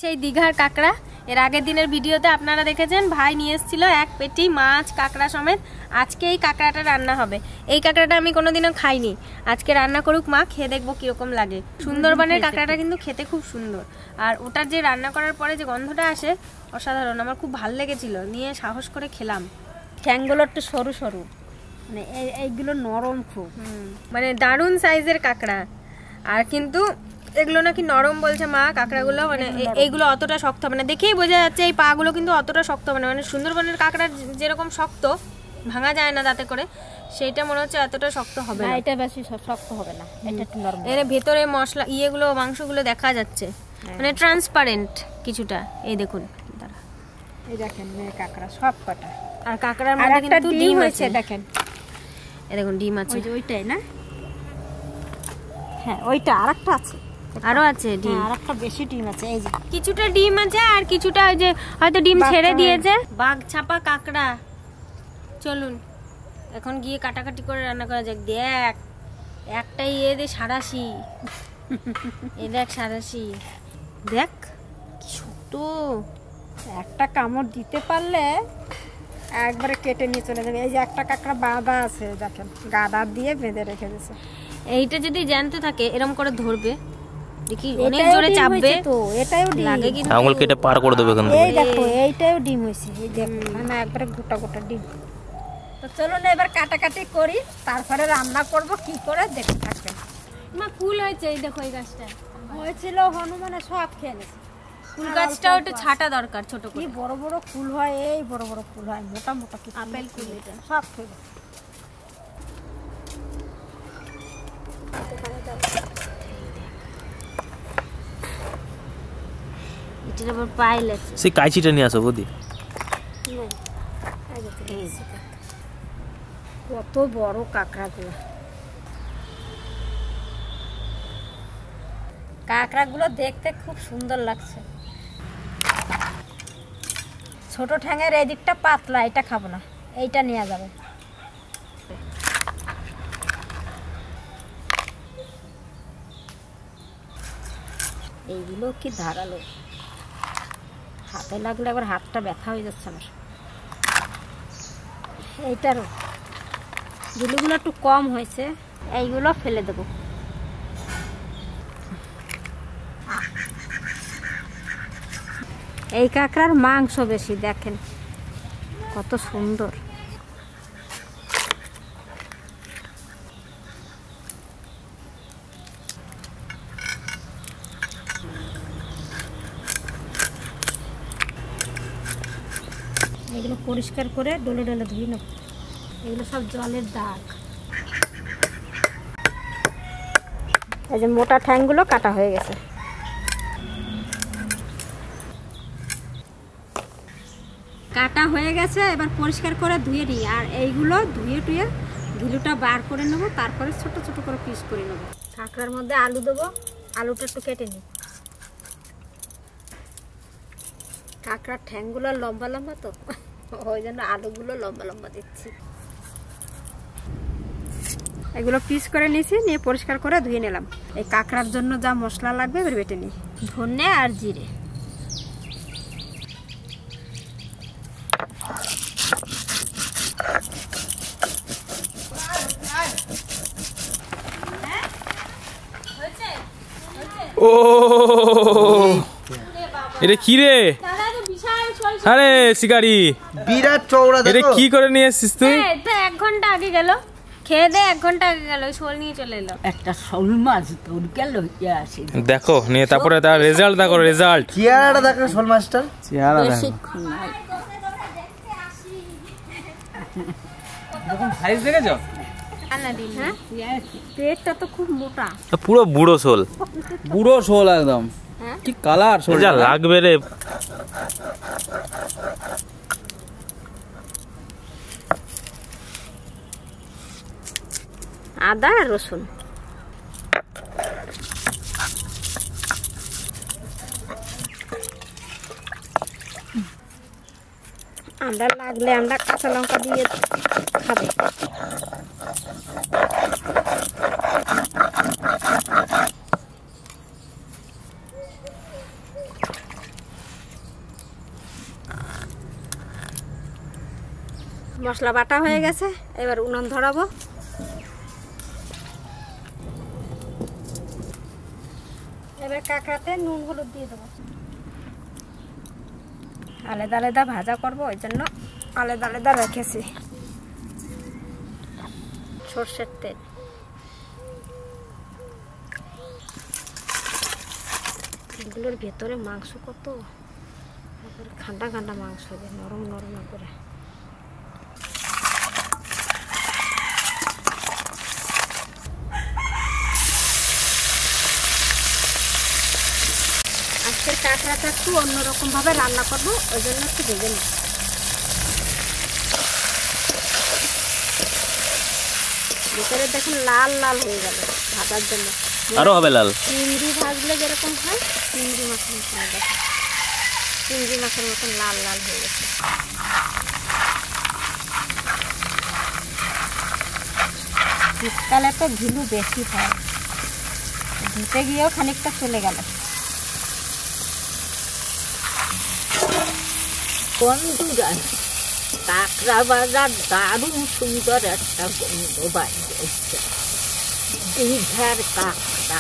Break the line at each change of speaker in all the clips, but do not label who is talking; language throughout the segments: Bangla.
সেই দীঘার কাঁকড়া। এর আগের দিনের ভিডিওতে আপনারা দেখেছেন ভাই নিয়ে এসেছিল এক পেটি মাছ কাঁকড়া সমেত। আজকে এই কাঁকড়াটা রান্না হবে। এই কাঁকড়াটা আমি কোনোদিনও খাইনি, আজকে রান্না করুক মা, খেয়ে দেখবো কিরকম লাগে। সুন্দরবনের কাঁকড়াটা কিন্তু খেতে খুব সুন্দর, আর ওটার যে রান্না করার পরে যে গন্ধটা আসে অসাধারণ, আমার খুব ভালো লেগেছিল, নিয়ে সাহস করে খেলাম।
ঠ্যাংগুলো একটু সরু সরু, মানে এইগুলো নরম খুব,
মানে দারুণ সাইজের কাঁকড়া। আর কিন্তু এগুলো নাকি নরম বলছে মা কাঁকড়াগুলো, মানে এইগুলো অতটা শক্ত হবে না, দেখেই বোঝা যাচ্ছে এই পাগুলো কিন্তু অতটা শক্ত হবে না। মানে সুন্দরবনের কাঁকড়া যেরকম শক্ত, ভাঙা যায় না দাঁতে করে, সেইটা মনে হচ্ছে এতটা শক্ত হবে না।
এটা বেশি শক্ত হবে না, এটা একটু নরম।
এর ভেতরে মশলা ইয়েগুলো মাংসগুলো দেখা যাচ্ছে, মানে ট্রান্সপারেন্ট কিছুটা। এই দেখুন,
এই দেখেন কাঁকড়া সব কটা,
আর কাঁকড়ার মধ্যে কিন্তু ডিম আছে
দেখেন।
এই দেখুন ডিম আছে,
ওইটাই না? হ্যাঁ ওইটা আরেকটা আছে,
আরো আছে ডিম,
আরেকটা বেশি ডিম আছে। এই যে
কিছুটা ডিম আছে আর কিছুটা ওই যে হয়তো ডিম ছেড়ে দিয়েছে। বাঘ ছাপা কাঁকড়া, চলুন এখন গিয়ে কাটাকাটি করে রান্না করা যাক। দেখ একটাই এ দে সারাশি, এ দেখ সারাশি, দেখ কি ছোট।
একটা কামড় দিতে পারলে একবারে কেটে নিয়ে চলে যাবে। এই যে একটা কাঁকড়া বাঁধা আছে দেখেন, গাদা দিয়ে বেঁধে রেখে দিয়েছে।
এইটা যদি জ্যান্ত থাকে এরকম করে ধরবে, দেখি অনেক জোরে চাপবে
তো। এটাও ডিম
লাগে, কিন্তু
আঙুল কেটে পার করে দেবে এখান থেকে।
এই দেখো এইটাও ডিম হয়েছে, এই দেখো মানে একবারে গোটা গোটা ডিম। তো চলুন এবার কাটাকাটি করি, তারপরে রান্না করব কি করে দেখতে থাকবেন।
মা ফুল হয়েছে, এই দেখো এই গাছটা
হয়েছিল, হনুমানে সব খেয়ে নিয়েছে।
ফুল গাছটাও একটু ছাটা দরকার ছোট
কি
করে।
বড় বড় ফুল হয়, এই বড় বড় ফুল হয়, মোটা মোটা কি
আপেল ফুল, এটা
সব খেয়ে।
এটার আবার পাইল আছে।
সেই কাঁচিটা নিয়ে আসো বৌদি।
কত বড় কাঁকড়াগুলো, কাঁকড়াগুলো দেখতে খুব সুন্দর লাগছে। ছোট ঠ্যাঙের এই দিকটা পাতলা, এটা খাবো না, এইটা নেওয়া যাবে। এইগুলো কি ধারালো, হাতে লাগলে আবার হাতটা ব্যথা হয়ে যাচ্ছে আমার। এইটারও গিলুগুলো একটু কম হয়েছে, এইগুলো ফেলে দেবো। এই কাঁকড়ার মাংস বেশি, দেখেন কত সুন্দর। এগুলো পরিষ্কার করে ডলে ডলে ধুয়ে নেব, এগুলো সব জলের দাগ। এই যে মোটা ঠ্যাংগুলো কাটা হয়ে গেছে। কাটা হয়ে গেছে, এবার পরিষ্কার করে ধুয়ে নিই। আর এইগুলো ধুয়ে টুয়ে গিলুটা বার করে নেব, তারপরে ছোট ছোট করে পিস করে নেব। কাঁকড়ার মধ্যে আলু দেবো, আলুটা একটু কেটে নিই। কাঁকড়ার ঠ্যাংগুলো লম্বা লম্বা তো, ওই জন্য আলুগুলো লম্বা লম্বা দিচ্ছি। এগুলো পিস করে নিয়েছি, নিয়ে পরিষ্কার করে ধুয়ে নিলাম। এই কাঁকড়ার জন্য যা মশলা লাগবে এবার বেটে নিই। ধনে আর জিরে,
ও এটা কি রে? আরে শিকারি,
বিরাট চওড়া,
এটা কি করে নিয়ে এসেছিস তুই?
তো 1 ঘন্টা আগে গেল, খেয়ে দে 1 ঘন্টা আগে গেল, শোল নিয়ে চলে এলো।
একটা শোল মাছ তোর গেল।
দেখো নিয়ে তারপরে তার রেজাল্ট দেখো, রেজাল্ট
চেহারাটা দেখো শোল মাছটার
চেহারা দেখো। এরকম সাইজ দেখেছো?
পেটটা তো খুব মোটা,
পুরো বুড়ো শোল,
বুড়ো শোল একদম। কি কালার শোল,
যা লাগবে রে।
আদা আর রসুন, আমরা লাগলে আমরা কাঁচা লঙ্কা দিয়ে খাবো। মশলা বাটা হয়ে গেছে, এবার উনুন ধরাবো। এবার কাঁকড়াতে নুন হলুদ দিয়ে দেবো। আলাদা আলাদা ভাজা করবো, ওই জন্য আলাদা আলাদা রেখেছি। সর্ষের তেল, এগুলোর ভেতরে মাংস কত খান্ডা খান্ডা মাংস হবে, নরম নরম করে। আজকের কাঁকড়াটা একটু অন্যরকম ভাবে রান্না করবো, ওই জন্য একটু ভেজে নিই। ভিতরে দেখুন লাল লাল হয়ে গেল ভাজার জন্য।
আরো হবে লাল।
চিংড়ি ভাজলে যেরকম হয়, চিংড়ি মাছের মতন দেখো, চিংড়ি মাছের মতন লাল লাল হয়ে গেছে। শীতকালে তো ঘিলু বেশি হয়, ধুতে গিয়েও খানিকটা চলে গেল।
বন্ধুরা, কাঁকড়া বাজার দারুণ সুন্দর একটা গন্ধ বাইরেছে। দীঘার কাঁকড়া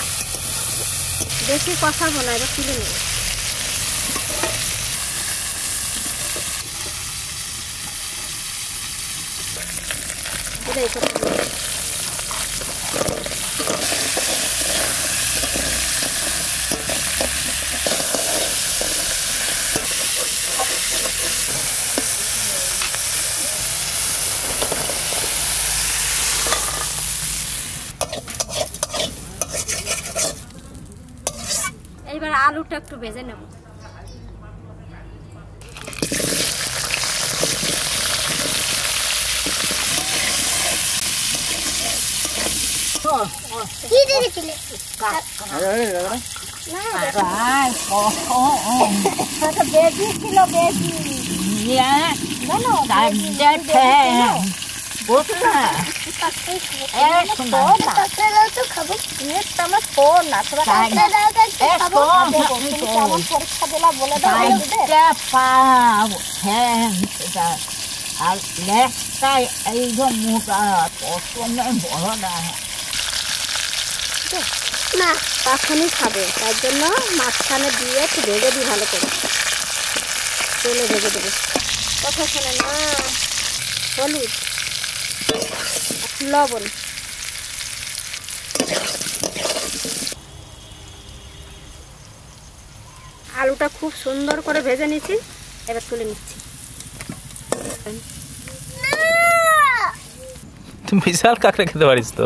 বেশি কষাবো না, এবার তুলে নেব। এইবার আলুটা একটু ভেজে নেব।
বেশি ছিল, বেশি আর লেখটাই এই মোটা প্রথমে বড় না
না, তখনই খাবে, তার জন্য মাঝখানে দিয়ে একটু ভেজে দিই ভালো করে, তেলে ভেজে দেবে। কথা শোনে না, হলুদ, লবণ, আলুটা খুব সুন্দর করে ভেজে নিচ্ছি, এবার তুলে নিচ্ছি।
তুমি বিশাল কাঁকড়া খেতে পারিস তো।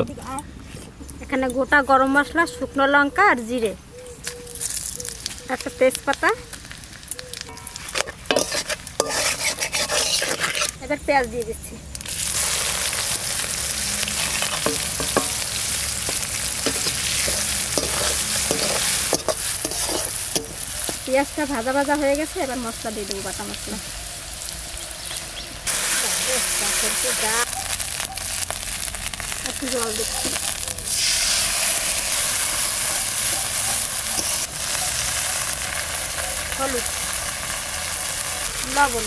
এখানে গোটা গরম মশলা, শুকনো লঙ্কা আর জিরে, একটা তেজপাতা, এবার পেঁয়াজ দিয়ে দিচ্ছি। পেঁয়াজটা ভাজা ভাজা হয়ে গেছে, এবার মশলা দিয়ে দেবো, বাটা মশলা। একটু জল দিচ্ছি। হলুদ, লবণ,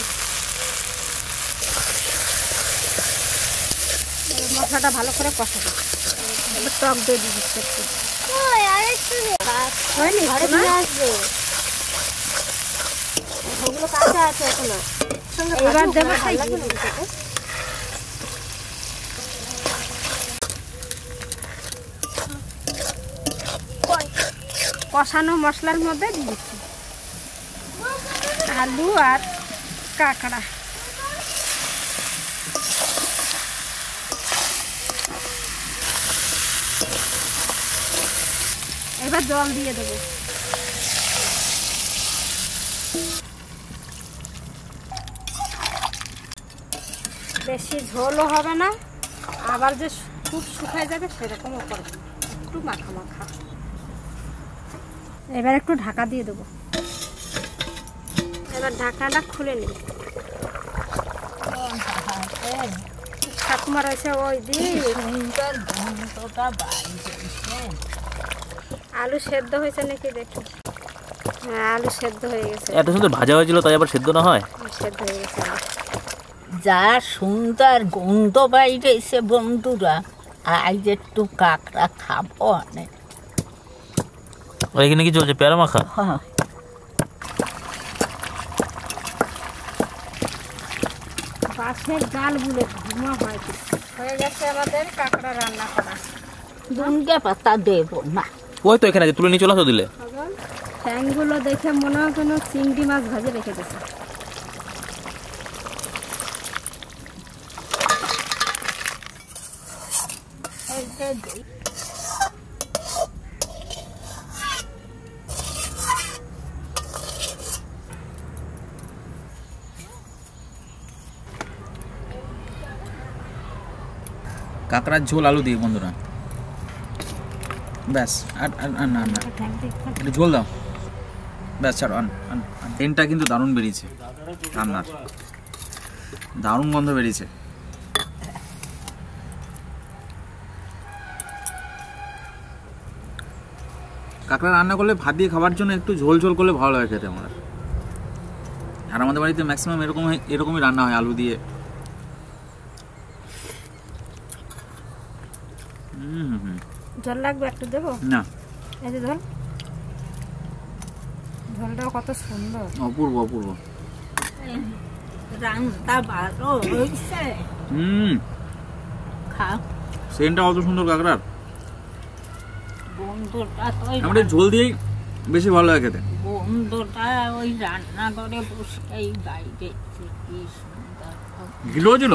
মশলাটা ভালো করে কষাবো। টক দই দিয়ে দিচ্ছি একটু। এবার দেবো কষানো মশলার মধ্যে দিয়ে দিচ্ছি আলু আর কাঁকড়া। এবার জল দিয়ে দেবো। বেশি ঝোলও হবে না, আবার যে খুব শুকায় যাবে সেরকমও করবে, একটু মাখা মাখা। এবার একটু ঢাকা দিয়ে দেবো। এবার ঢাকনাটা খুলে নিই। ঠাকুমা রয়েছে ওই দিন। আলু সেদ্ধ হয়েছে নাকি দেখি। হ্যাঁ, আলু সেদ্ধ হয়ে গেছে।
এত সুন্দর ভাজা হয়েছিল, তাই আবার সেদ্ধ না হয়?
সেদ্ধ হয়ে গেছে।
যা সুন্দর গন্ধ বাইরেছে বন্ধুরা, আজ একটু কাঁকড়া খাবো অনেক।
এখানে কি চলছে, পেয়ারা মাখা?
হ্যাঁ,
বাঁশের জাল বুলে ধুমা হয়। হয়ে গেছে আমাদের কাঁকড়া রান্না করা।
দুনকে পাতা দেব না।
ওই তো এখানে আছে, তুলে নিয়ে চলে আসো দিলে।
ট্যাংগুলো দেখে মনে হয় কোনো চিংড়ি মাছ ভাজে রেখে দিয়েছে।
কাঁকড়ার ঝোল আলু দিয়ে বন্ধুরা, ব্যাস। আর না না, একটু ঝোল দাও, ব্যাস ছাড়ো। তেনটা কিন্তু দারুণ বেরিয়েছে রান্নার, দারুণ গন্ধ বেরিয়েছে। কাঁকড়া রান্না করলে ভাত দিয়ে খাবার জন্য একটু ঝোল ঝোল করলে ভালো লাগে খেতে আমার। আর আমাদের বাড়িতে ম্যাক্সিমাম এরকমই রান্না হয়, আলু দিয়ে।
জল লাগবে একটু দেবো
না,
এই যে ঝোল, ঝোলটাও কত সুন্দর,
অপূর্ব অপূর্ব।
রান্না ভালো হয়েছে, খাও।
সেন্টটা অত সুন্দর কাঁকড়ার,
বন্ধুটা তো
আমাদের ঝোল দিয়েই বেশি ভালো লাগে খেতে।
বন্ধুটা ওই রান্না করে বসে এই বাইরে কি সুন্দর
ঘিলু হয়েছিল,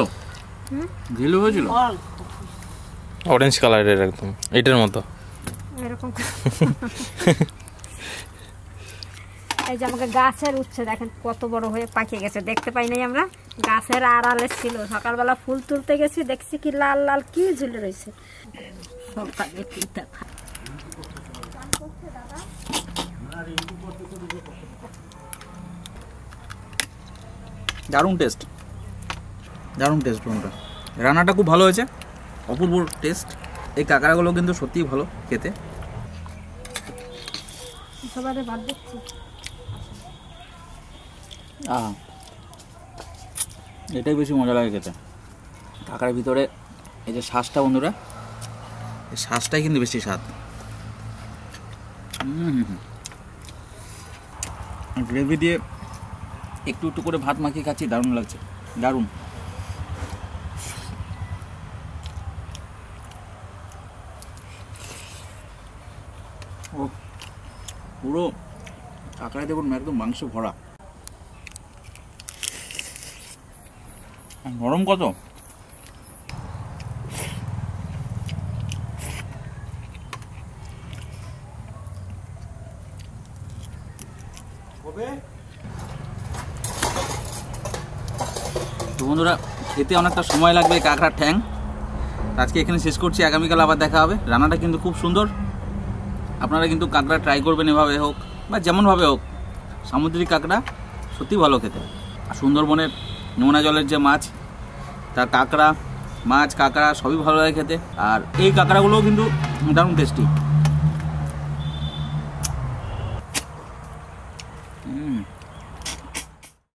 ঘিলু হয়েছিল।
অরেঞ্জ কালারের একদম এটার মতো
এরকম। এই যে আমাকে গাছের উচ্ছে দেখেন কত বড় হয়ে পাকিয়ে গেছে, দেখতে পাই নাই আমরা, গাছের আড়ালে ছিল। সকালবেলা ফুল তুলতে গেছি, দেখছি কি লাল লাল কি ঝুলে রয়েছে।
সকালে পিঠা খা।
দারুণ টেস্ট, দারুণ টেস্ট বন্ধুরা। রান্নাটা খুব ভালো হয়েছে, অপূর্ব টেস্ট। এই কাঁকড়াগুলো কিন্তু সত্যিই ভালো খেতে।
সবাই ভাত দিচ্ছি।
এটাই বেশি মজা লাগে খেতে। কাঁকড়ার ভিতরে এই যে শ্বাসটা বন্ধুরা, এই শ্বাসটাই কিন্তু বেশি স্বাদ। গ্রেভি দিয়ে একটু একটু করে ভাত মাখিয়ে খাচ্ছি, দারুণ লাগছে, দারুণ। ও পুরো কাঁকড়ায় দেখুন একদম মাংস ভরা, নরম কত। তো বন্ধুরা, খেতে অনেকটা সময় লাগবে কাঁকড়ার ঠ্যাং। আজকে এখানে শেষ করছি, আগামীকাল আবার দেখা হবে। রান্নাটা কিন্তু খুব সুন্দর, আপনারা কিন্তু কাঁকড়া ট্রাই করবেন, এভাবে হোক বা যেমনভাবে হোক। সামুদ্রিক কাঁকড়া সত্যি ভালো খেতে। আর সুন্দরবনের নোনা জলের যে মাছ, তার কাঁকড়া, মাছ, কাঁকড়া সবই ভালো লাগে খেতে। আর এই কাঁকড়াগুলোও কিন্তু দারুণ টেস্টি।